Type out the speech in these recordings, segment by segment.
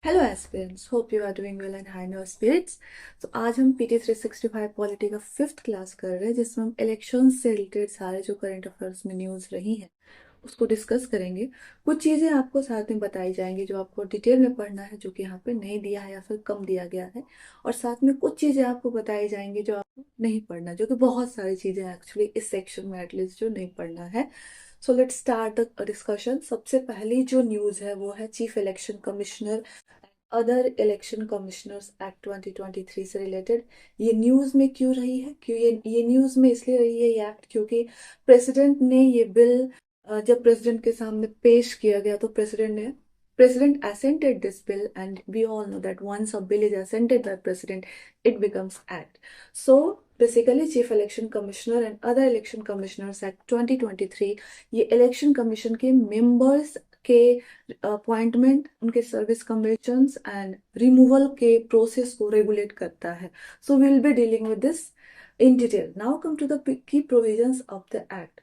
Hello aspirants, hope you are doing well and high in your spirits. तो आज हम PT 365 polity का fifth class कर रहे हैं, जिसमें हम इलेक्शन से रिलेटेड सारे जो करंट अफेयर्स में न्यूज़ रही हैं उसको डिस्कस करेंगे। कुछ चीज़ें आपको साथ में बताई जाएंगी जो आपको डिटेल में पढ़ना है, जो कि यहाँ पे नहीं दिया है या फिर कम दिया गया है। और साथ में कुछ चीज़ें आपको बताई जाएंगी जो आपको नहीं पढ़ना, जो कि बहुत सारी चीज़ें एक्चुअली इस सेक्शन में एटलीस्ट जो नहीं पढ़ना है। So let's start the discussion. सबसे पहली जो न्यूज़ है वो है chief election commissioner other election commissioners act 2023 से रिलेटेड। ये न्यूज़ में क्यों रही है, क्यों ये न्यूज़ में इसलिए रही है ये एक्ट, क्योंकि प्रेसिडेंट ने ये बिल जब प्रेसिडेंट के सामने पेश किया गया तो president assented this bill, and we all know that once a bill is assented by president it becomes act. So basically chief election commissioner and other election commissioners act 2023 ये election commission के members के appointment, उनके service commissions and removal के process को regulate करता है। So we will be dealing with this in detail. Now come to the key provisions of the act.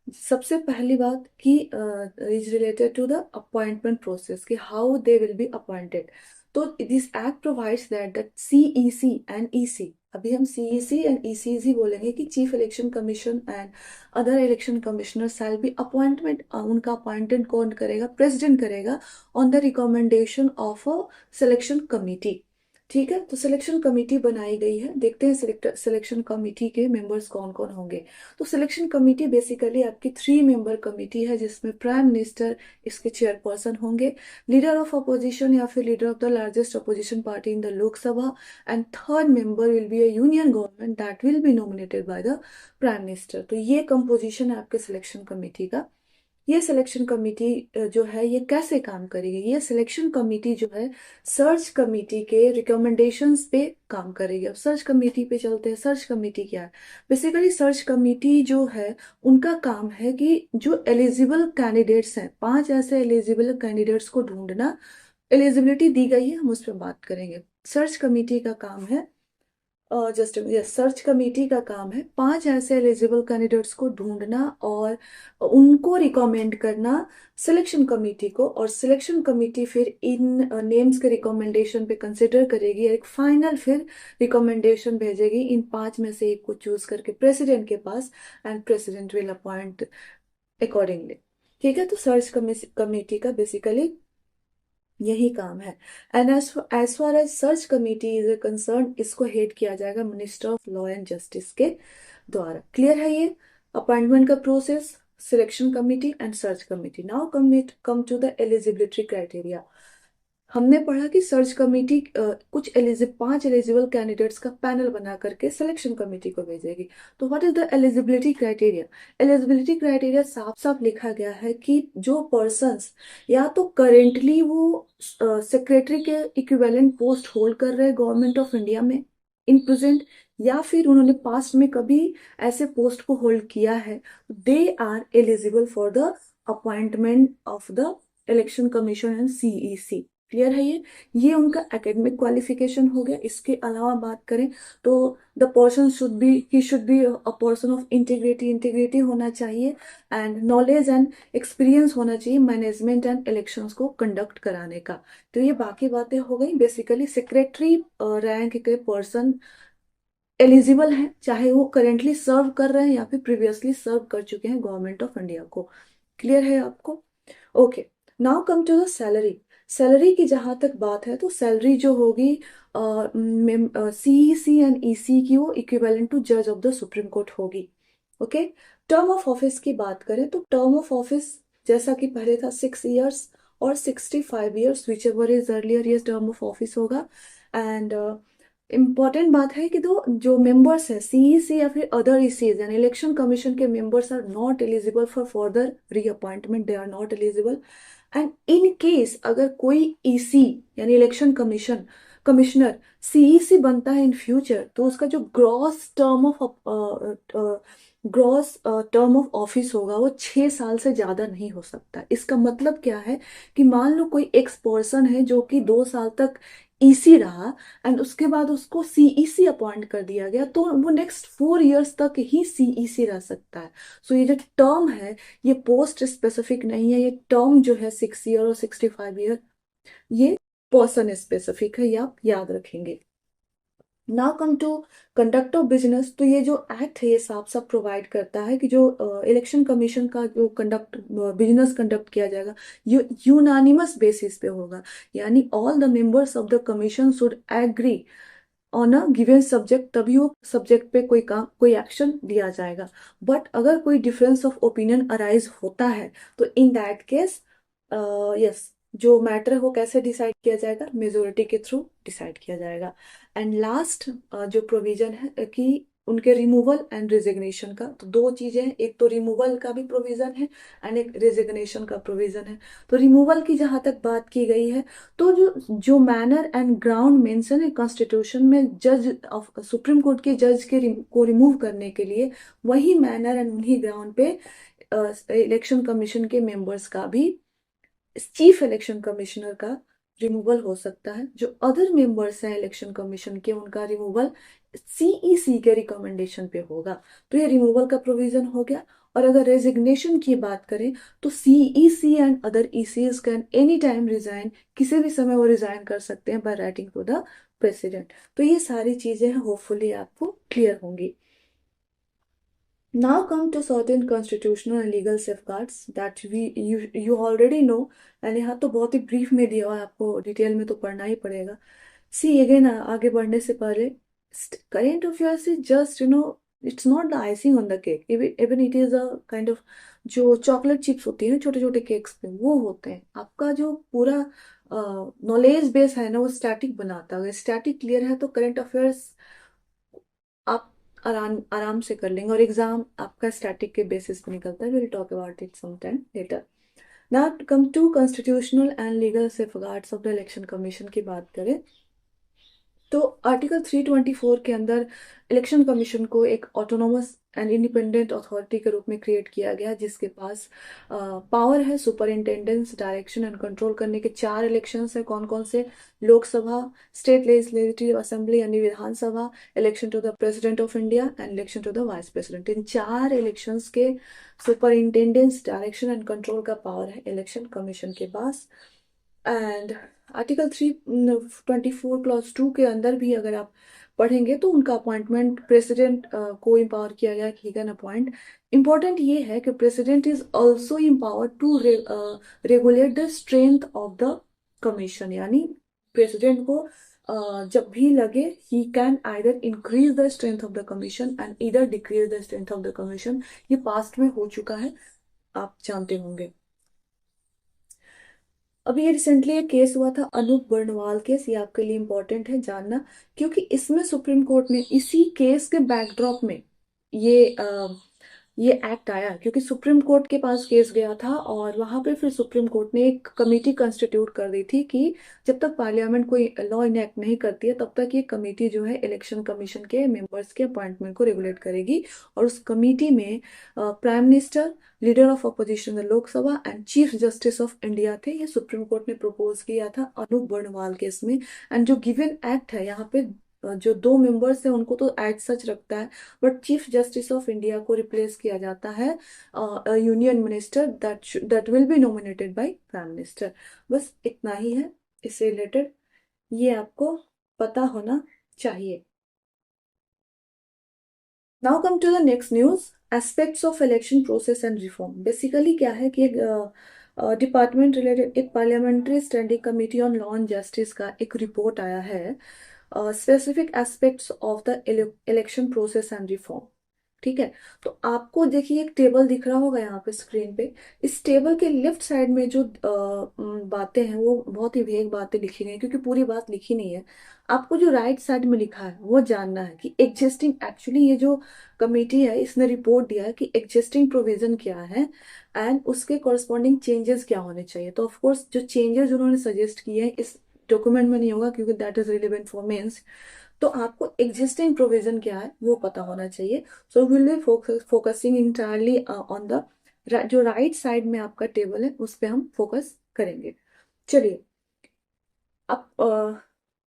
सबसे पहली बात की is related to the appointment process कि how they will be appointed. तो this act provides that CEC and EC, अभी हम CEC and ईसीजी बोलेंगे, कि chief election commission and other election commissioner shall be appointment, उनका अपॉइंटमेंट कौन करेगा? प्रेसिडेंट करेगा, on the recommendation of a selection committee. ठीक है, तो सिलेक्शन कमिटी बनाई गई है। देखते हैं सिलेक्शन कमिटी के मेंबर्स कौन कौन होंगे। तो सिलेक्शन कमेटी बेसिकली आपकी 3 मेंबर कमेटी है, जिसमें प्राइम मिनिस्टर इसके चेयरपर्सन होंगे, लीडर ऑफ अपोजिशन या फिर leader of the largest opposition party in the Lok Sabha, and third member will be a union government that will be nominated by the prime minister. तो ये composition है आपके selection committee का। ये selection committee जो है ये कैसे काम करेगी? ये सिलेक्शन कमेटी जो है सर्च कमेटी के रिकमेंडेशंस पे काम करेगी। अब सर्च कमेटी पे चलते हैं। सर्च कमेटी क्या है? बेसिकली सर्च कमेटी जो है उनका काम है कि जो एलिजिबल कैंडिडेट्स हैं, 5 ऐसे एलिजिबल कैंडिडेट्स को ढूंढना। एलिजिबिलिटी दी गई है, हम उस पर बात करेंगे। सर्च कमेटी का काम है, जस्ट यस, सर्च कमेटी का काम है 5 ऐसे एलिजिबल कैंडिडेट्स को ढूंढना और उनको रिकमेंड करना सिलेक्शन कमेटी को, और सिलेक्शन कमेटी फिर इन नेम्स के रिकमेंडेशन पे कंसिडर करेगी, एक फाइनल फिर रिकमेंडेशन भेजेगी इन 5 में से एक को चूज करके प्रेसिडेंट के पास, and president will appoint accordingly. ठीक है, तो सर्च कमेटी का बेसिकली यही काम है। And as far as search committee is concern, इसको हेड किया जाएगा minister of law and justice के द्वारा। क्लियर है ये अपॉइंटमेंट का process, selection committee and search committee. Now come to the eligibility criteria. हमने पढ़ा कि सर्च कमेटी कुछ 5 एलिजिबल कैंडिडेट्स का पैनल बना करके सिलेक्शन कमेटी को भेजेगी। तो what is the eligibility criteria? Eligibility criteria साफ साफ लिखा गया है कि जो पर्सन्स या तो करेंटली वो सेक्रेटरी के इक्विवेलेंट पोस्ट होल्ड कर रहे हैं गवर्नमेंट ऑफ इंडिया में इन प्रेजेंट, या फिर उन्होंने पास्ट में कभी ऐसे पोस्ट को होल्ड किया है, they are eligible for the appointment of the election commission and CEC. Clear है ये उनका एकेडमिक क्वालिफिकेशन हो गया। इसके अलावा बात करें तो the person should be a person of integrity होना चाहिए, एंड नॉलेज एंड एक्सपीरियंस होना चाहिए मैनेजमेंट एंड इलेक्शंस को कंडक्ट कराने का। तो ये बाकी बातें हो गई। बेसिकली सेक्रेटरी रैंक के पर्सन एलिजिबल हैं, चाहे वो करेंटली सर्व कर रहे हैं या फिर प्रीवियसली सर्व कर चुके हैं गवर्नमेंट ऑफ इंडिया को। क्लियर है आपको? Okay, now come to the salary. Salary की जहां तक बात है तो सैलरी जो होगी सीईसी एंड ईसी की, वो इक्विवेलेंट टू जज ऑफ द सुप्रीम कोर्ट होगी। ओके, टर्म ऑफ ऑफिस की बात करें तो टर्म ऑफ ऑफिस जैसा कि पहले था 6 years और 65 years, which ever is earlier ये टर्म ऑफ ऑफिस होगा। एंड इम्पॉर्टेंट बात है कि दो जो मेंबर्स है सीईसी या फिर अदर ईसीज यानी इलेक्शन कमीशन के members are not eligible for further reappointment, they are not eligible. And in case अगर कोई ईसी यानी इलेक्शन कमिश्नर सीईसी बनता है इन फ्यूचर, तो उसका जो ग्रॉस टर्म ऑफ ऑफिस होगा वो 6 साल से ज्यादा नहीं हो सकता। इसका मतलब क्या है कि मान लो कोई एक्स पर्सन है जो कि 2 साल तक ईसी रहा, एंड उसके बाद उसको सीईसी अपॉइंट कर दिया गया, तो वो नेक्स्ट 4 years तक ही सीईसी रह सकता है। सो ये जो टर्म है ये पोस्ट स्पेसिफिक नहीं है, ये टर्म जो है 6 year और 65 year, ये पर्सन स्पेसिफिक है, ये आप याद रखेंगे। Now come to conduct of business. तो ये जो एक्ट है ये साफ साफ प्रोवाइड करता है कि जो इलेक्शन कमीशन का जो बिजनेस कंडक्ट किया जाएगा यूनानिमस बेसिस पे होगा, यानी all the members of the commission should agree on a given subject, तभी वो सब्जेक्ट पे कोई एक्शन लिया जाएगा। बट अगर कोई डिफरेंस ऑफ ओपिनियन अराइज होता है तो इन दैट केस यस, जो मैटर है वो कैसे डिसाइड किया जाएगा, मेजोरिटी के थ्रू डिसाइड किया जाएगा। एंड लास्ट जो प्रोविजन है कि उनके रिमूवल एंड रिजिग्नेशन का, तो दो चीजें हैं, एक तो रिमूवल का भी प्रोविजन है एंड एक रिजिग्नेशन का प्रोविजन है। तो रिमूवल की जहां तक बात की गई है, तो जो जो मैनर एंड ग्राउंड मेंशन है कॉन्स्टिट्यूशन में जज ऑफ सुप्रीम कोर्ट के जज को रिमूव करने के लिए, वही मैनर एंड उन्हीं ग्राउंड पे इलेक्शन कमीशन के मेंबर्स का भी, चीफ इलेक्शन कमिश्नर का रिमूवल हो सकता है। जो अदर मेंबर्स हैं इलेक्शन कमीशन के, उनका रिमूवल सीईसी के रिकमेंडेशन पे होगा। तो ये रिमूवल का प्रोविजन हो गया। और अगर रेजिग्नेशन की बात करें तो CEC and other ECs can any time resign, किसी भी समय वो रिजाइन कर सकते हैं by writing to the president. तो ये सारी चीजें हैं, होपफुली आपको क्लियर होंगी। Now come to certain constitutional and legal safeguards that you already know। मैंने यहाँ तो बहुत ही ब्रीफ में दिया है, आपको डिटेल में तो पढ़ना ही पड़ेगा। सी अगेन, आगे बढ़ने से पहले, current affairs is just it's not the icing on the cake, even it is a kind of, जो चॉकलेट चिप्स होती है ना छोटे छोटे केक्स पे, वो होते हैं। आपका जो पूरा नॉलेज बेस है ना वो स्टैटिक बनाता है। अगर स्टैटिक क्लियर है तो करंट अफेयर्स आप आराम आराम से कर लेंगे, और एग्जाम आपका स्टैटिक के बेसिस पे निकलता है। Will talk about it some time later. Now come to constitutional and legal safeguards of the election commission की बात करें तो आर्टिकल 324 के अंदर इलेक्शन कमीशन को एक ऑटोनोमस एंड इंडिपेंडेंट अथॉरिटी के रूप में क्रिएट किया गया, जिसके पास पावर है सुपरिंटेंडेंस, डायरेक्शन एंड कंट्रोल करने के। 4 इलेक्शंस है, कौन कौन से, लोकसभा, स्टेट लेजिस्लेटिव असेंबली यानी Vidhansabha, election to the president of India and election to the vice president. In 4 elections के सुपरिंटेंडेंस, डायरेक्शन एंड कंट्रोल का पावर है इलेक्शन कमीशन के पास। एंड आर्टिकल 324 क्लॉज 2 के अंदर भी अगर आप पढ़ेंगे तो उनका अपॉइंटमेंट प्रेसिडेंट को एम्पावर किया गया कि ही कैन अपॉइंट। इंपॉर्टेंट ये है कि president is also empowered to regulate the strength of the commission, यानी प्रेसिडेंट को जब भी लगे he can either increase the strength of the commission and either decrease the strength of the commission. ये past में हो चुका है, आप जानते होंगे। अभी ये रिसेंटली एक केस हुआ था, अनूप बर्णवाल केस, ये आपके लिए इम्पोर्टेंट है जानना, क्योंकि इसमें सुप्रीम कोर्ट ने इसी केस के बैकड्रॉप में ये ये एक्ट आया, क्योंकि सुप्रीम कोर्ट के पास केस गया था और वहां पे फिर सुप्रीम कोर्ट ने एक कमेटी कंस्टिट्यूट कर दी थी कि जब तक पार्लियामेंट कोई लॉ इनेक्ट नहीं करती है तब तक ये कमेटी जो है इलेक्शन कमीशन के मेंबर्स के अपॉइंटमेंट को रेगुलेट करेगी। और उस कमेटी में prime minister, leader of opposition in Lok Sabha and chief justice of India थे। ये सुप्रीम कोर्ट ने प्रपोज किया था अनूप बर्णवाल केस में। एंड जो गिवन एक्ट है यहाँ पे जो 2 मेंबर्स हैं उनको तो एज सच रखता है, but chief justice of India को रिप्लेस किया जाता है union minister that will be nominated by prime minister. बस इतना ही है इससे रिलेटेड, ये आपको पता होना चाहिए। Now come to the next news, aspects of election process and reform. Basically क्या है कि एक डिपार्टमेंट रिलेटेड, एक parliamentary standing committee on law and justice का एक रिपोर्ट आया है, specific aspects of the election process and reform. ठीक है, तो आपको देखिए एक टेबल दिख रहा होगा यहाँ पे स्क्रीन पे। इस टेबल के लेफ्ट साइड में जो बातें हैं वो बहुत ही वेग बातें लिखी गई हैं, क्योंकि पूरी बात लिखी नहीं है। आपको जो राइट साइड में लिखा है वो जानना है कि एग्जिस्टिंग, एक्चुअली ये जो कमेटी है इसने रिपोर्ट दिया है कि एग्जिस्टिंग प्रोविजन क्या है एंड उसके कॉरस्पॉन्डिंग चेंजेस क्या होने चाहिए। तो ऑफ कोर्स जो चेंजेस उन्होंने सजेस्ट किए हैं इस डॉक्यूमेंट में नहीं होगा, क्योंकि that is relevant for mains. तो आपको एग्जिस्टिंग प्रोविजन क्या है वो पता होना चाहिए। So will be focusing entirely on the, जो राइट साइड में आपका टेबल है उस पे हम फोकस करेंगे। चलिए, अब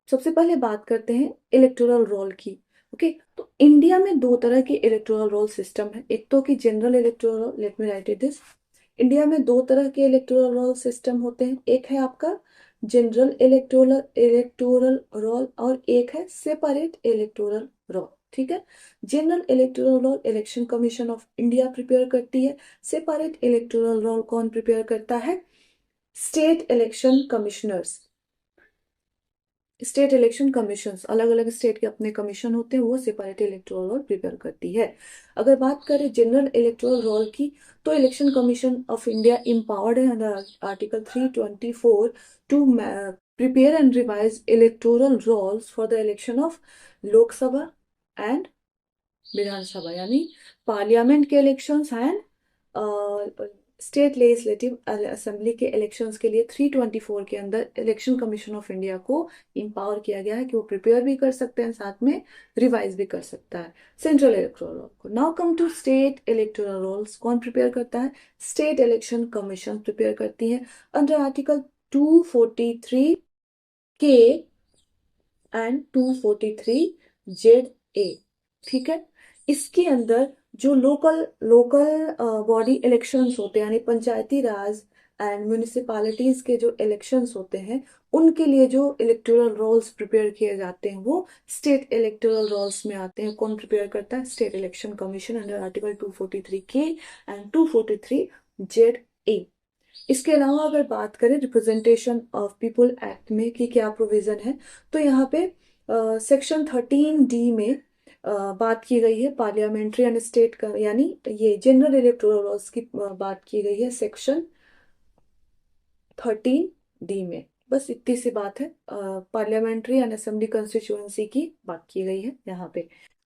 सबसे पहले बात करते हैं इलेक्टोरल रोल की। ओके, तो इंडिया में 2 तरह के इलेक्टोरल रोल सिस्टम है। एक तो कि general electoral, let me right it this. India में 2 तरह के इलेक्टोरल रोल सिस्टम होते हैं। एक है आपका जनरल इलेक्टोरल रोल और एक है सेपरेट इलेक्टोरल रोल। ठीक है, general electoral roll election commission of India prepare करती है। सेपरेट इलेक्टोरल रोल कौन प्रिपेयर करता है? State election commissioners. State election commissions, अलग अलग स्टेट के अपने कमीशन होते हैं, वो सेपरेट इलेक्टोरल रोल प्रिपेयर करती है। अगर बात करें जनरल इलेक्टोरल रोल की, तो election commission of India empowered है under article 324 to prepare and revise electoral rolls for the election of Loksabha and Vidhansabha, यानी पार्लियामेंट के elections and state legislative assembly के इलेक्शंस के लिए 324 के अंदर इलेक्शन कमीशन ऑफ इंडिया को इंपावर किया गया है कि वो प्रिपेयर भी कर सकते हैं, साथ में रिवाइज भी कर सकता है सेंट्रल इलेक्टोरल रोल को। Now come to state electoral rolls, कौन प्रिपेयर करता है? स्टेट इलेक्शन कमीशन प्रिपेयर करती है अंडर आर्टिकल 243 के एंड 243 जेड ए। ठीक है, इसके अंदर जो लोकल लोकल बॉडी इलेक्शंस होते हैं, यानी पंचायती राज एंड म्यूनिसिपैलिटीज के जो इलेक्शंस होते हैं, उनके लिए जो इलेक्टोरल रोल्स प्रिपेयर किए जाते हैं वो स्टेट इलेक्टोरल रोल्स में आते हैं। कौन प्रिपेयर करता है? State election commission under article 243 के एंड 243 जेड ए। इसके अलावा अगर बात करें रिप्रेजेंटेशन ऑफ पीपल एक्ट में कि क्या प्रोविजन है, तो यहाँ पे सेक्शन 13D में बात की गई है पार्लियामेंट्री एंड स्टेट का, यानी ये जनरल इलेक्टोरल लॉज की बात की गई है सेक्शन 13D में। बस इतनी सी बात है, पार्लियामेंट्री एंड असेंबली कंस्टिट्यूएंसी की बात की गई है यहाँ पे।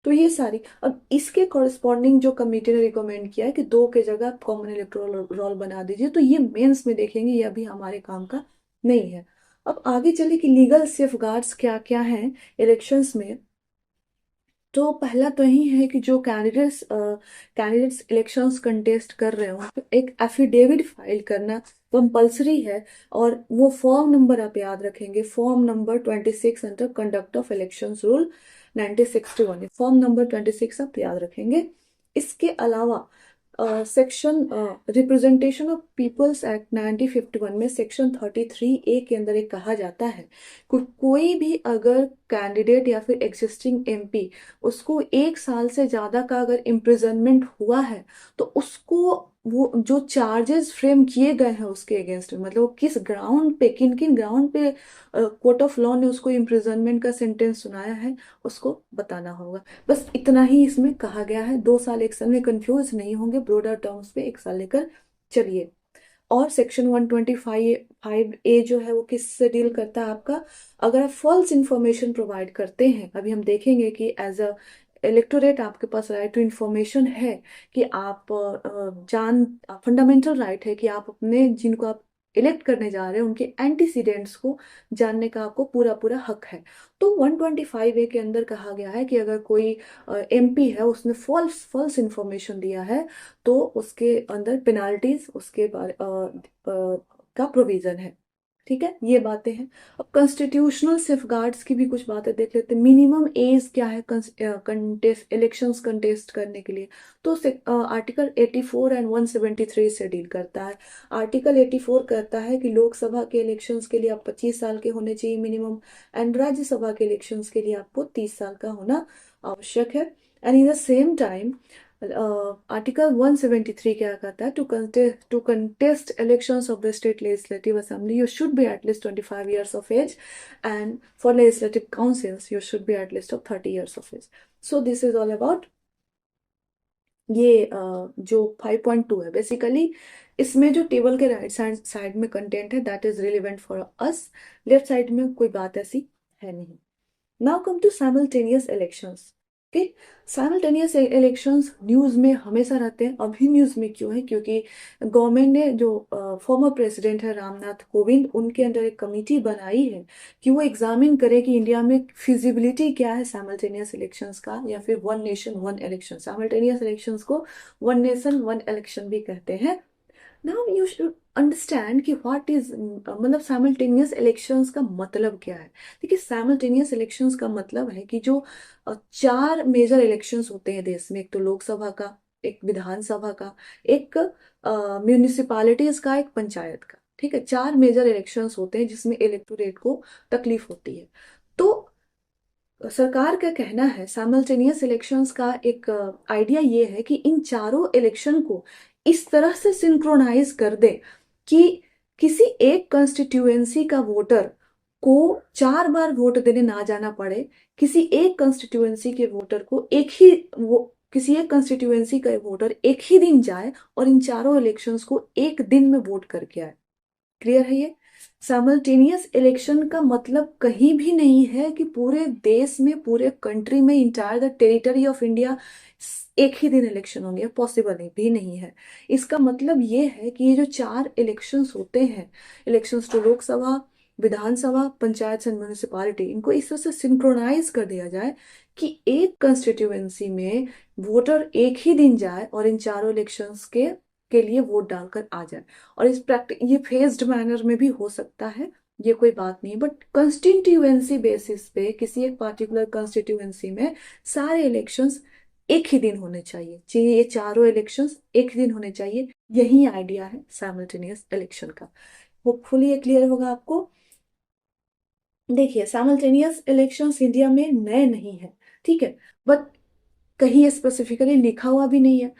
तो ये सारी, अब इसके कॉरेस्पॉन्डिंग जो कमेटी ने रिकमेंड किया है कि 2 के जगह आप कॉमन इलेक्टोरल रोल बना दीजिए, तो ये मेंस में देखेंगे, ये अभी हमारे काम का नहीं है। अब आगे चले कि लीगल सेफगार्ड्स क्या क्या हैं इलेक्शंस में। तो पहला तो यही है कि जो कैंडिडेट्स इलेक्शंस कंटेस्ट कर रहे हो, तो एक एफिडेविट फाइल करना कंपलसरी है। और वो फॉर्म नंबर आप याद रखेंगे, form number 26 under conduct of elections rule 1961, form number 26 आप याद रखेंगे। इसके अलावा section representation of peoples act 1951 में सेक्शन 33A के अंदर एक कहा जाता है कोई भी अगर कैंडिडेट या फिर एग्जिस्टिंग एमपी, उसको 1 साल से ज्यादा का अगर इम्प्रिजनमेंट हुआ है, तो उसको वो जो चार्जेस फ्रेम किए गए हैं उसके अगेंस्ट में, मतलब वो किस ग्राउंड पे, किन किन ग्राउंड पे कोर्ट ऑफ लॉ ने उसको इम्प्रिजनमेंट का सेंटेंस सुनाया है, उसको बताना होगा। बस इतना ही इसमें कहा गया है। 2 साल 1 साल में कंफ्यूज नहीं होंगे, ब्रॉडर टर्म्स पे 1 साल लेकर चलिए। और सेक्शन 125A जो है वो किससे डील करता है आपका? अगर आप फॉल्स इंफॉर्मेशन प्रोवाइड करते हैं, अभी हम देखेंगे कि एज अ इलेक्टोरेट आपके पास राइट टू इंफॉर्मेशन है कि आप फंडामेंटल राइट है कि आप अपने जिनको आप इलेक्ट करने जा रहे हैं उनके एंटीसीडेंट्स को जानने का आपको पूरा पूरा हक है। तो 125A के अंदर कहा गया है कि अगर कोई एमपी है, उसने फॉल्स फॉल्स इंफॉर्मेशन दिया है, तो उसके अंदर पेनाल्टीज उसके बारे का प्रोविजन है। ठीक है, ये बातें हैं। अब कॉन्स्टिट्यूशनल सेफगार्ड्स की भी कुछ बातें देख लेते हैं। मिनिमम एज क्या है कंटेस्ट इलेक्शंस कंटेस्ट करने के लिए? तो आर्टिकल 84 एंड 173 से डील करता है। आर्टिकल 84 कहता है कि लोकसभा के इलेक्शंस के लिए आप 25 साल के होने चाहिए मिनिमम, एंड राज्यसभा के इलेक्शंस के लिए आपको 30 साल का होना आवश्यक है। And in the same time article 173 क्या कहता है? To contest elections of the state legislative assembly you should be at least 25 years of age, and for legislative councils you should be at least of 30 years of age. So this is all about ये जो 5.2 है basically. इसमें जो table के right side में content है that is relevant for us, left side में कोई बात ऐसी है नहीं। Now come to simultaneous elections. Okay, simultaneous elections news में हमेशा रहते हैं। अभी न्यूज में क्यों है? क्योंकि गवर्नमेंट ने जो फॉर्मर प्रेसिडेंट है रामनाथ कोविंद, उनके अंदर एक कमेटी बनाई है कि वो एग्जामिन करे कि इंडिया में फिजिबिलिटी क्या है साइमल्टेनियस इलेक्शंस का, या फिर one nation one election. Simultaneous elections को वन नेशन वन इलेक्शन भी कहते हैं। नाउ यू शुड अंडरस्टैंड कि व्हाट इज मतलब साइमल्टेनियस इलेक्शंस का मतलब क्या है। देखिए, साइमल्टेनियस इलेक्शंस का मतलब है कि जो 4 मेजर इलेक्शंस होते हैं देश में, एक तो लोकसभा का, एक विधानसभा का, एक म्यूनिसिपालिटीज का, एक पंचायत का। ठीक है, 4 मेजर इलेक्शंस होते हैं जिसमें इलेक्टोरेट को तकलीफ होती है। तो सरकार का कहना है साइमल्टेनियस इलेक्शंस का एक आइडिया ये है कि इन चारों इलेक्शन को इस तरह से सिंक्रोनाइज कर दे कि किसी एक कंस्टिट्यूएंसी का वोटर को 4 बार वोट देने ना जाना पड़े, किसी एक कंस्टिट्यूएंसी के वोटर को एक ही वो किसी एक कंस्टिट्यूएंसी का वोटर एक ही दिन जाए और इन चारों इलेक्शंस को एक दिन में वोट करके आए। क्लियर है ये? साइमल्टेनियस इलेक्शन का मतलब कहीं भी नहीं है कि पूरे देश में, पूरे कंट्री में, entire the territory of India एक ही दिन इलेक्शन होंगे, पॉसिबल नहीं भी नहीं है। इसका मतलब ये है कि ये जो 4 इलेक्शंस होते हैं, elections to Lok Sabha, Vidhan Sabha, panchayat and municipality, इनको इस तरह से सिंक्रोनाइज कर दिया जाए कि एक कंस्टिट्यूएंसी में वोटर एक ही दिन जाए और इन चारों इलेक्शंस के लिए वोट डालकर आ जाए। और इस प्रैक्टिस ये फेज्ड मैनर में भी हो सकता है, ये कोई बात नहीं, बट कंस्टिट्यूएंसी बेसिस पे किसी एक पार्टिकुलर कंस्टिट्यूएंसी में सारे इलेक्शंस एक ही दिन होने चाहिए, ये चारों इलेक्शंस एक ही दिन होने चाहिए। यही आइडिया है साइमल्टेनियस इलेक्शन का। होपफुली ये क्लियर होगा आपको। देखिए, साइमल्टेनियस इलेक्शंस इंडिया में नए नहीं है, ठीक है, बट कहीं स्पेसिफिकली लिखा हुआ भी नहीं है।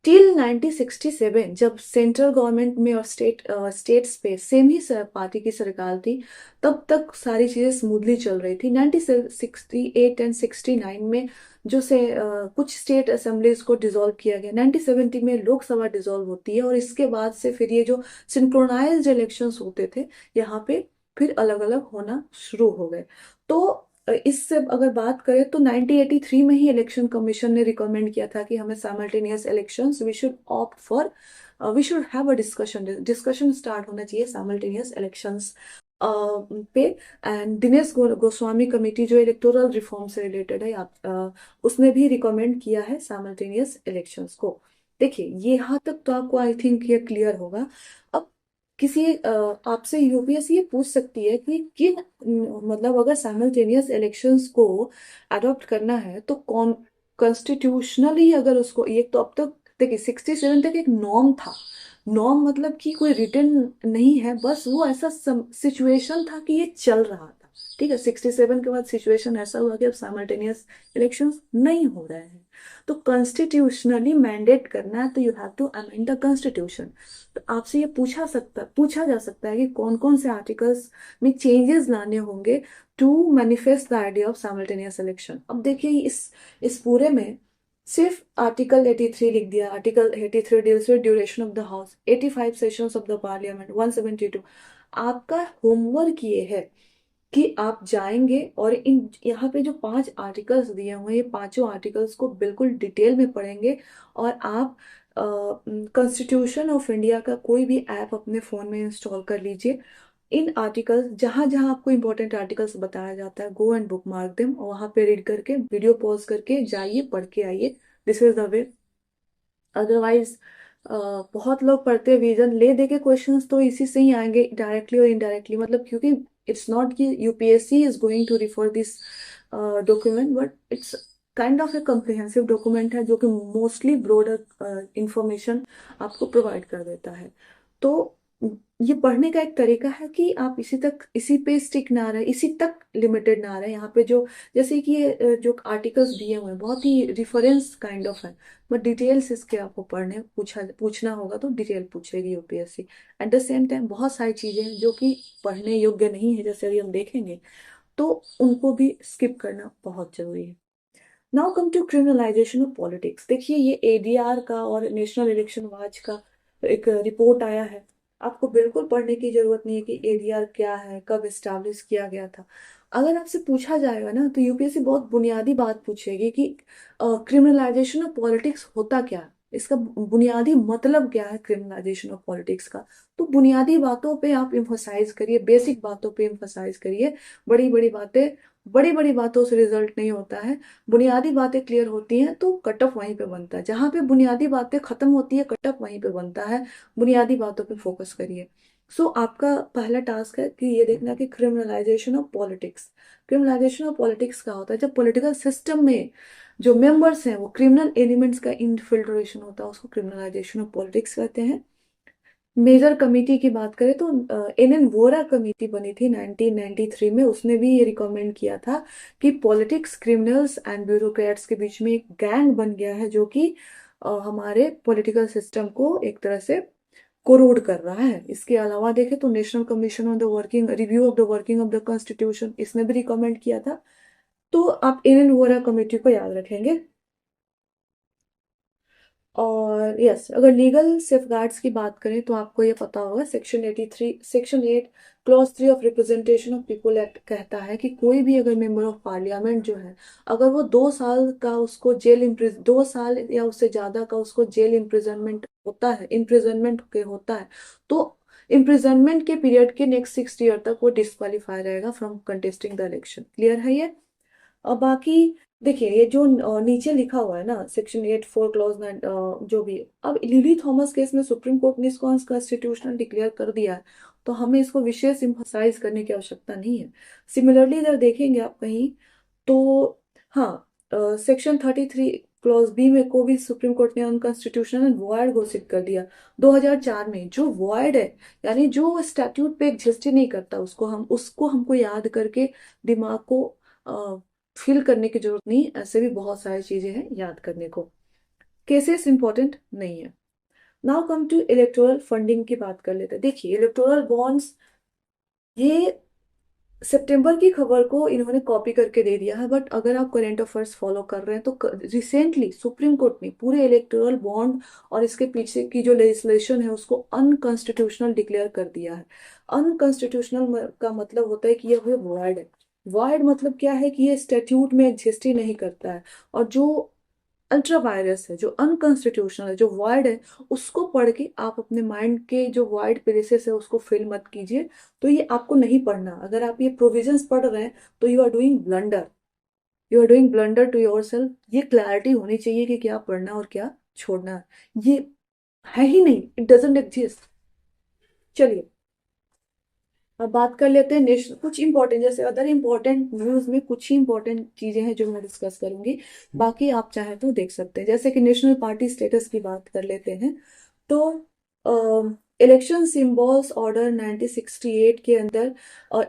टिल 1967 जब सेंट्रल गवर्नमेंट में और स्टेट्स पे सेम ही पार्टी की सरकार थी, तब तक सारी चीजें स्मूथली चल रही थी। 1968 एंड 69 में कुछ स्टेट असेंबलीज को डिसॉल्व किया गया। 1970 में लोकसभा डिसॉल्व होती है और इसके बाद से फिर ये जो सिंक्रोनाइज्ड इलेक्शंस होते थे यहाँ पे फिर अलग अलग होना शुरू हो गए। तो इससे अगर बात करें तो 1983 में ही इलेक्शन कमीशन ने रिकमेंड किया था कि हमें simultaneous elections we should have a discussion start होना चाहिए साइमल्टेनियस इलेक्शंस पे। एंड दिनेश गोस्वामी कमेटी जो इलेक्टोरल रिफॉर्म से रिलेटेड है, उसने भी रिकमेंड किया है साइमल्टेनियस इलेक्शंस को। देखिए, ये यहाँ तक तो आपको आई थिंक ये क्लियर होगा। अब आपसे यूपीएससी ये पूछ सकती है कि किन मतलब अगर साइमल्टेनियस इलेक्शंस को अडॉप्ट करना है तो कौन कॉन्स्टिट्यूशनली, अगर उसको, ये तो अब तक देखिए 67 तक एक नॉर्म था। नॉर्म मतलब कि कोई रिटर्न नहीं है, बस वो ऐसा सिचुएशन था कि ये चल रहा था, ठीक है। 67 के बाद सिचुएशन ऐसा हुआ कि अब साइमल्टेनियस इलेक्शंस नहीं हो रहे हैं, तो कॉन्स्टिट्यूशनली मैंडेट करना है तो you have to amend the constitution. तो आपसे ये पूछा जा सकता है कि कौन कौन से आर्टिकल्स में चेंजेस लाने होंगे to manifest the idea of simultaneous election. अब देखिए, इस पूरे में सिर्फ आर्टिकल 83 लिख दिया। Article 83 deals with duration of the house, 85 sessions of the parliament, 172। आपका होमवर्क ये है कि आप जाएंगे और इन यहाँ पे जो 5 आर्टिकल्स दिए हुए हैं, ये पांचों आर्टिकल्स को बिल्कुल डिटेल में पढ़ेंगे। और आप कॉन्स्टिट्यूशन ऑफ इंडिया का कोई भी ऐप अपने फ़ोन में इंस्टॉल कर लीजिए। इन आर्टिकल्स, जहाँ जहाँ आपको इंपॉर्टेंट आर्टिकल्स बताया जाता है, go and book mark them और वहाँ पे रीड करके वीडियो पॉज करके जाइए, पढ़ के आइए। This is the way. Otherwise बहुत लोग पढ़ते विजन ले दे के क्वेश्चंस तो इसी से ही आएंगे, डायरेक्टली और इनडायरेक्टली, मतलब क्योंकि इट्स नॉट कि UPSC is going to refer this document, but it's kind of a comprehensive document है जो कि मोस्टली ब्रॉडर इंफॉर्मेशन आपको प्रोवाइड कर देता है। तो ये पढ़ने का एक तरीका है कि आप इसी पे स्टिक ना रहे, इसी तक लिमिटेड ना रहे। यहाँ पे जो जैसे कि ये जो आर्टिकल्स दिए हुए हैं बहुत ही रिफरेंस काइंड ऑफ है, बट डिटेल्स इसके आपको पूछना होगा तो डिटेल पूछेगी UPSC. At the same time बहुत सारी चीजें हैं जो कि पढ़ने योग्य नहीं है, जैसे अभी हम देखेंगे, तो उनको भी स्किप करना बहुत जरूरी है। Now come to criminalisation of politics. देखिए, ये एडीआर का और नेशनल इलेक्शन वॉच का एक रिपोर्ट आया है। आपको बिल्कुल पढ़ने की जरूरत नहीं है कि एडीआर क्या है, कब इस्टेब्लिश किया गया था। अगर आपसे पूछा जाएगा ना तो यूपीएससी बहुत बुनियादी बात पूछेगी कि क्रिमिनलाइजेशन ऑफ पॉलिटिक्स होता क्या है, इसका बुनियादी मतलब क्या है क्रिमिनलाइजेशन ऑफ पॉलिटिक्स का। तो बुनियादी बातों पे आप इम्फोसाइज करिए, बेसिक बातों पे इम्फोसाइज करिए। बड़ी बड़ी बातों से रिजल्ट नहीं होता है। बुनियादी बातें क्लियर होती हैं तो कट ऑफ वहीं पे बनता है। जहां पे बुनियादी बातें खत्म होती है, कट ऑफ वहीं पे बनता है। बुनियादी बातों पे फोकस करिए। सो आपका पहला टास्क है कि ये देखना कि क्रिमिनलाइजेशन ऑफ पॉलिटिक्स क्या होता है। जब पॉलिटिकल सिस्टम में जो मेंबर्स हैं वो क्रिमिनल एलिमेंट्स का इनफिल्ट्रेशन होता है, उसको क्रिमिनलाइजेशन ऑफ पॉलिटिक्स कहते हैं। मेजर कमेटी की बात करें तो एन वोरा कमेटी बनी थी 1993 में। उसने भी ये रिकमेंड किया था कि पॉलिटिक्स, क्रिमिनल्स एंड ब्यूरोक्रेट्स के बीच में एक गैंग बन गया है जो कि हमारे पॉलिटिकल सिस्टम को एक तरह से कोरोड कर रहा है। इसके अलावा देखें तो national commission on the working review of the working of the constitution, इसने भी रिकमेंड किया था। तो आप एन वोरा कमेटी को याद रखेंगे। और यस, अगर लीगल सेफगार्ड्स की बात करें तो आपको ये पता होगा section 83, section 8 clause 3 of representation of people act कहता है कि कोई भी अगर मेंबर ऑफ पार्लियामेंट जो है, अगर वो 2 साल का उसको जेल इम्प्रिज 2 साल या उससे ज्यादा का उसको जेल इम्प्रिजनमेंट होता है, इम्प्रिजनमेंट के होता है, तो इम्प्रिजनमेंट के पीरियड के नेक्स्ट 6 ईयर तक वो डिस्क्वालीफाई रहेगा from contesting the election. Clear है ये? और बाकी देखिए, ये जो नीचे लिखा हुआ है ना, सेक्शन 8(4) क्लॉज 9, जो भी, अब लिली थॉमस केस में सुप्रीम कोर्ट ने इसको अनकॉन्स्टिट्यूशनल डिक्लेयर कर दिया है, तो हमें इसको विशेष इम्फसाइज करने की आवश्यकता नहीं है। सिमिलरली इधर देखेंगे आप कहीं तो, हाँ, सेक्शन 33 क्लॉज बी में को भी सुप्रीम कोर्ट ने अनकॉन्स्टिट्यूशनल एंड वॉइड घोषित कर दिया 2004 में। जो वॉइड है, यानी जो स्टैट्यूट पे एग्जिस्ट ही नहीं करता, उसको हमको याद करके दिमाग को फील करने की जरूरत नहीं। ऐसे भी बहुत सारी चीजें हैं याद करने को। केसेस इंपॉर्टेंट नहीं है। Now come to electoral funding की बात कर लेते हैं। देखिए, इलेक्टोरल बॉन्ड्स, ये सितंबर की खबर को इन्होंने कॉपी करके दे दिया है, बट अगर आप करंट अफेयर्स फॉलो कर रहे हैं तो रिसेंटली सुप्रीम कोर्ट ने पूरे इलेक्टोरल बॉन्ड और इसके पीछे की जो लेजिस्लेशन है उसको अनकॉन्स्टिट्यूशनल डिक्लेयर कर दिया है। अनकॉन्स्टिट्यूशनल का मतलब होता है कि यह वॉइड है। वॉइड मतलब क्या है कि ये स्टैट्यूट में एग्जिस्ट ही नहीं करता है। और जो अल्ट्रा वायरस है, जो अनकॉन्स्टिट्यूशनल है, जो वर्ड है, उसको पढ़ के आप अपने माइंड के जो वाइड प्लेसेस है उसको फिल मत कीजिए। तो ये आपको नहीं पढ़ना। अगर आप ये प्रोविजंस पढ़ रहे हैं तो you are doing blunder, you are doing blunder to yourself. ये क्लैरिटी होनी चाहिए कि क्या पढ़ना और क्या छोड़ना है। ये है ही नहीं, इट डजेंट एग्जिस्ट। चलिए, अब बात कर लेते हैं नेशनल कुछ इंपॉर्टेंट, जैसे अदर इंपॉर्टेंट न्यूज में कुछ ही इंपॉर्टेंट चीजें हैं जो मैं डिस्कस करूंगी। बाकी आप चाहें तो देख सकते हैं। जैसे कि नेशनल पार्टी स्टेटस की बात कर लेते हैं तो इलेक्शन सिंबल्स ऑर्डर 1968 के अंदर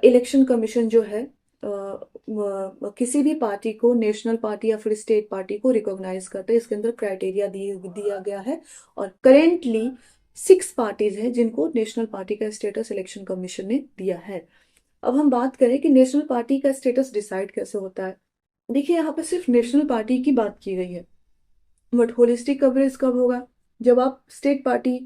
इलेक्शन कमीशन जो है किसी भी पार्टी को नेशनल पार्टी या फिर स्टेट पार्टी को रिकॉग्नाइज करता है। इसके अंदर क्राइटेरिया दिया गया है। और करेंटली 6 पार्टीज हैं जिनको नेशनल पार्टी का स्टेटस इलेक्शन कमीशन ने दिया है। अब हम बात करें कि नेशनल पार्टी का स्टेटस डिसाइड कैसे होता है। देखिए, यहाँ पे सिर्फ नेशनल पार्टी की बात की गई है, बट होलिस्टिक कवरेज कब होगा? जब आप स्टेट पार्टी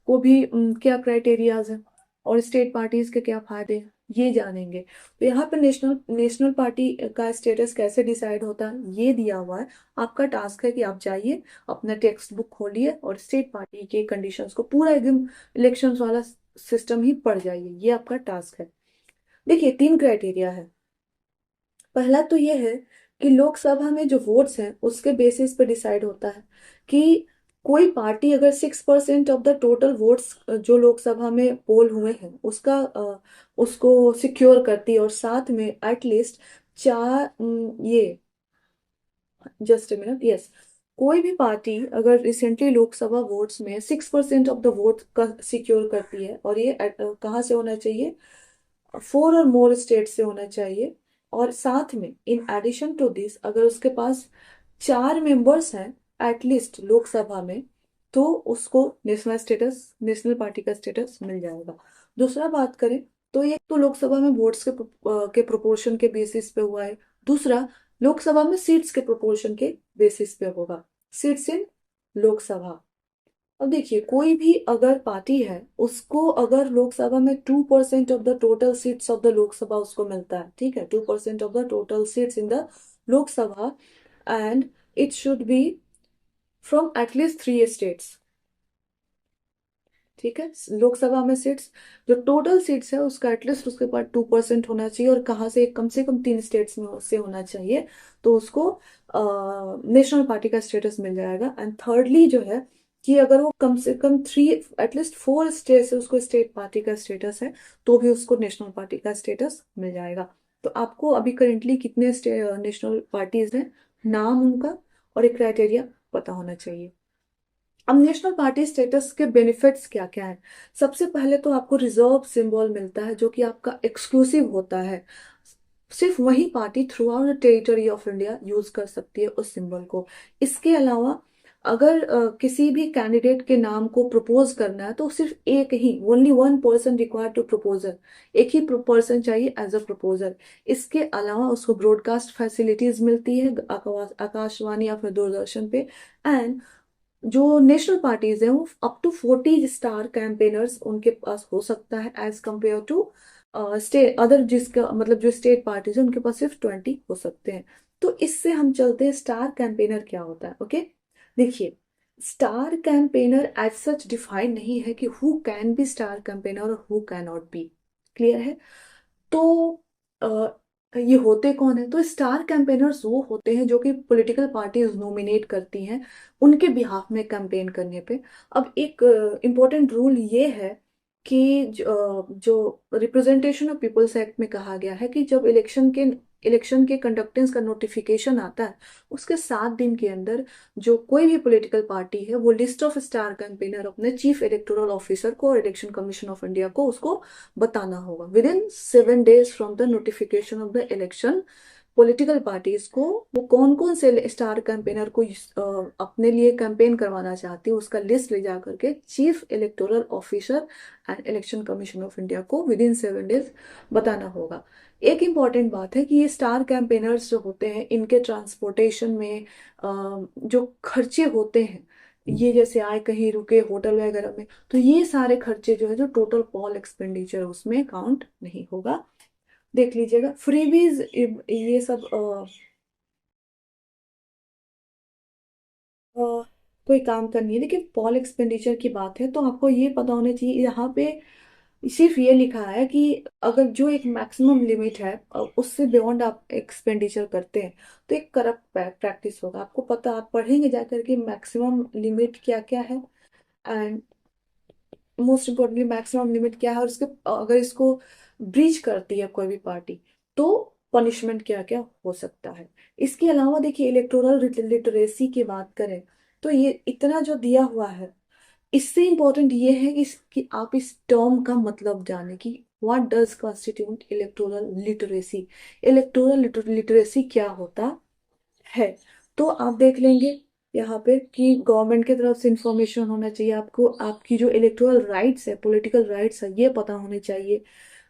को भी क्या क्राइटेरियाज हैं और स्टेट पार्टीज के क्या फायदे हैं ये जानेंगे। तो यहाँ पे नेशनल नेशनल पार्टी का स्टेटस कैसे डिसाइड होता है ये दिया हुआ है। आपका टास्क है कि आप जाइए, अपना टेक्स्ट बुक खोलिए और स्टेट पार्टी के कंडीशंस को पूरा एकदम इलेक्शंस वाला सिस्टम ही पढ़ जाइए। ये आपका टास्क है। देखिए, 3 क्राइटेरिया है। पहला तो ये है कि लोकसभा में जो वोट्स हैं उसके बेसिस पे डिसाइड होता है कि कोई पार्टी अगर 6% ऑफ द टोटल वोट्स जो लोकसभा में पोल हुए हैं उसका उसको सिक्योर करती है, और साथ में एटलीस्ट चार ये जस्ट ए मिनट, यस, कोई भी पार्टी अगर रिसेंटली लोकसभा वोट्स में 6% ऑफ द वोट का सिक्योर करती है, और ये कहाँ से होना चाहिए? 4 और मोर स्टेट से होना चाहिए। और साथ में इन एडिशन टू दिस अगर उसके पास 4 मेंबर्स हैं एटलीस्ट लोकसभा में, तो उसको नेशनल पार्टी का स्टेटस मिल जाएगा। दूसरा बात करें तो ये तो लोकसभा में वोट्स के प्रोपोर्शन के बेसिस पे हुआ है। दूसरा, लोकसभा में सीट्स के प्रोपोर्शन के बेसिस पे होगा, सीट्स इन लोकसभा। अब देखिए, कोई भी अगर पार्टी है उसको अगर लोकसभा में 2% of the total seats of the Lok Sabha उसको मिलता है, ठीक है, 2% of the total seats in the Lok Sabha, and it should be from at least 3 states. ठीक है, लोकसभा में सीट्स, जो टोटल सीट्स है उसका एटलीस्ट उसके पास 2% होना चाहिए, और कहाँ से कम 3 स्टेट्स में से होना चाहिए, तो उसको नेशनल पार्टी का स्टेटस मिल जाएगा। एंड थर्डली जो है कि अगर वो कम से कम एटलीस्ट 4 स्टेट से उसको स्टेट पार्टी का स्टेटस है, तो भी उसको नेशनल पार्टी का स्टेटस मिल जाएगा। तो आपको अभी करेंटली कितने नेशनल पार्टीज हैं, नाम उनका और एक क्राइटेरिया पता होना चाहिए। अब नेशनल पार्टी स्टेटस के बेनिफिट्स क्या क्या है। सबसे पहले तो आपको रिजर्व सिंबल मिलता है जो कि आपका एक्सक्लूसिव होता है। सिर्फ वही party through out the territory of India use कर सकती है उस सिंबल को। इसके अलावा अगर किसी भी कैंडिडेट के नाम को प्रपोज करना है तो सिर्फ एक ही, only one person required to proposal, एक ही पर्सन चाहिए एज अ प्रपोजल। इसके अलावा उसको ब्रॉडकास्ट फैसिलिटीज मिलती है आकाशवाणी या फिर दूरदर्शन पे। एंड जो नेशनल पार्टीज हैं वो अप टू 40 स्टार कैंपेनर्स उनके पास हो सकता है as compare to state other, जिसका मतलब जो स्टेट पार्टीज है उनके पास सिर्फ 20 हो सकते हैं। तो इससे हम चलते हैं स्टार कैंपेनर क्या होता है। ओके, देखिए, star campaigner as such define नहीं है कि who can be star campaigner और who can not be. Clear है। तो ये होते कौन है, तो स्टार कैंपेनर्स वो होते हैं जो कि पॉलिटिकल पार्टीज नॉमिनेट करती हैं उनके बिहाफ में कैंपेन करने पे। अब एक इम्पोर्टेंट रूल ये है कि जो रिप्रेजेंटेशन ऑफ पीपल्स एक्ट में कहा गया है कि जब इलेक्शन के कंडक्टेंस का नोटिफिकेशन आता है उसके 7 दिन के अंदर जो कोई भी पॉलिटिकल पार्टी है वो लिस्ट ऑफ स्टार कैंपेनर अपने चीफ इलेक्टोरल ऑफिसर को और इलेक्शन कमीशन ऑफ इंडिया को उसको बताना होगा with in 7 days from the notification of the election. Political parties को वो कौन कौन से स्टार कैंपेनर को अपने लिए कैंपेन करवाना चाहती है उसका लिस्ट ले जा करके chief electoral officer and election commission of India को विद इन 7 days बताना होगा। एक इम्पॉर्टेंट बात है कि ये स्टार कैंपेनर्स जो होते हैं इनके ट्रांसपोर्टेशन में जो खर्चे होते हैं, ये जैसे आए कहीं रुके होटल वगैरह में, तो ये सारे खर्चे जो है जो टोटल पॉल एक्सपेंडिचर उसमें काउंट नहीं होगा। देख लीजिएगा फ्रीबीज ये सब अ, कोई काम का नहीं है। देखिए पॉल एक्सपेंडिचर की बात है तो आपको ये पता होना चाहिए यहाँ पे सिर्फ ये लिखा है कि अगर जो एक मैक्सिमम लिमिट है उससे बियॉन्ड आप एक्सपेंडिचर करते हैं तो एक करप्ट प्रैक्टिस होगा। आपको पता, आप पढ़ेंगे जाकर के मैक्सिमम लिमिट क्या क्या है and most importantly maximum limit क्या है, और इसके अगर इसको ब्रीच करती है कोई भी पार्टी तो पनिशमेंट क्या क्या हो सकता है। इसके अलावा देखिए इलेक्टोरल लिटरेसी की बात करें तो ये इतना जो दिया हुआ है, इससे इम्पोर्टेंट ये है कि आप इस टर्म का मतलब जाने कि what does constitute electoral literacy. Electoral literacy क्या होता है, तो आप देख लेंगे यहाँ पे कि गवर्नमेंट की तरफ से इंफॉर्मेशन होना चाहिए आपको, आपकी जो इलेक्टोरल राइट्स है, पॉलिटिकल राइट्स है, ये पता होने चाहिए।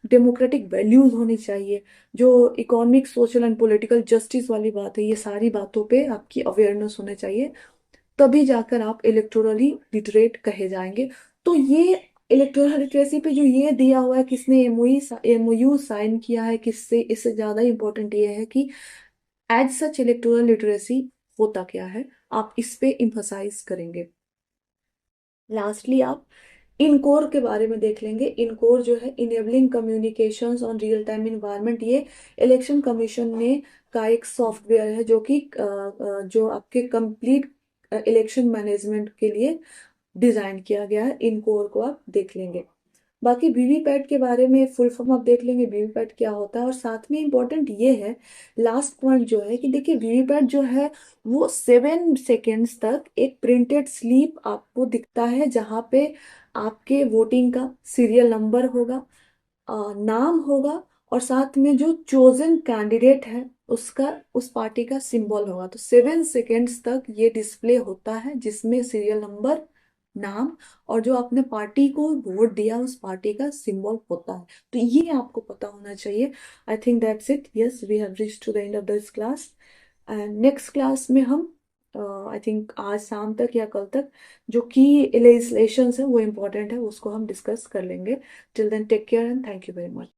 डेमोक्रेटिक वैल्यूज होनी चाहिए। जो economic social and political justice वाली बात है, ये सारी बातों पे आपकी अवेयरनेस होने चाहिए। तभी जाकर आप इलेक्टोरली लिटरेट कहे जाएंगे। तो ये इलेक्टोरल लिटरेसी पे जो ये दिया हुआ है किसने एमओयू साइन किया है किससे, इससे ज्यादा इंपॉर्टेंट ये है कि एज सच इलेक्टोरल लिटरेसी होता क्या है, आप इस पे इम्फसाइज करेंगे। लास्टली आप इनकोर के बारे में देख लेंगे। इनकोर जो है enabling communications on real time environment, ये इलेक्शन कमीशन ने का एक सॉफ्टवेयर है जो कि जो आपके कंप्लीट इलेक्शन मैनेजमेंट के लिए डिजाइन किया गया है। इनकोर को आप देख लेंगे। बाकी वीवीपैट के बारे में फुल फॉर्म आप देख लेंगे वीवीपैट क्या होता है। और साथ में इम्पोर्टेंट ये है, लास्ट पॉइंट जो है कि देखिए वीवीपैट जो है वो 7 सेकेंड्स तक एक प्रिंटेड स्लिप आपको दिखता है जहाँ पे आपके वोटिंग का सीरियल नंबर होगा, नाम होगा, और साथ में जो चोजन कैंडिडेट है उसका, उस पार्टी का सिंबल होगा। तो 7 सेकेंड्स तक ये डिस्प्ले होता है जिसमें सीरियल नंबर, नाम और जो आपने पार्टी को वोट दिया उस पार्टी का सिंबल होता है। तो ये आपको पता होना चाहिए। I think that's it. Yes, we have reached to the end of this class and next class में हम आई थिंक आज शाम तक या कल तक जो की लेजिस्लेशंस है वो इम्पोर्टेंट है उसको हम डिस्कस कर लेंगे। Till then take care and thank you very much.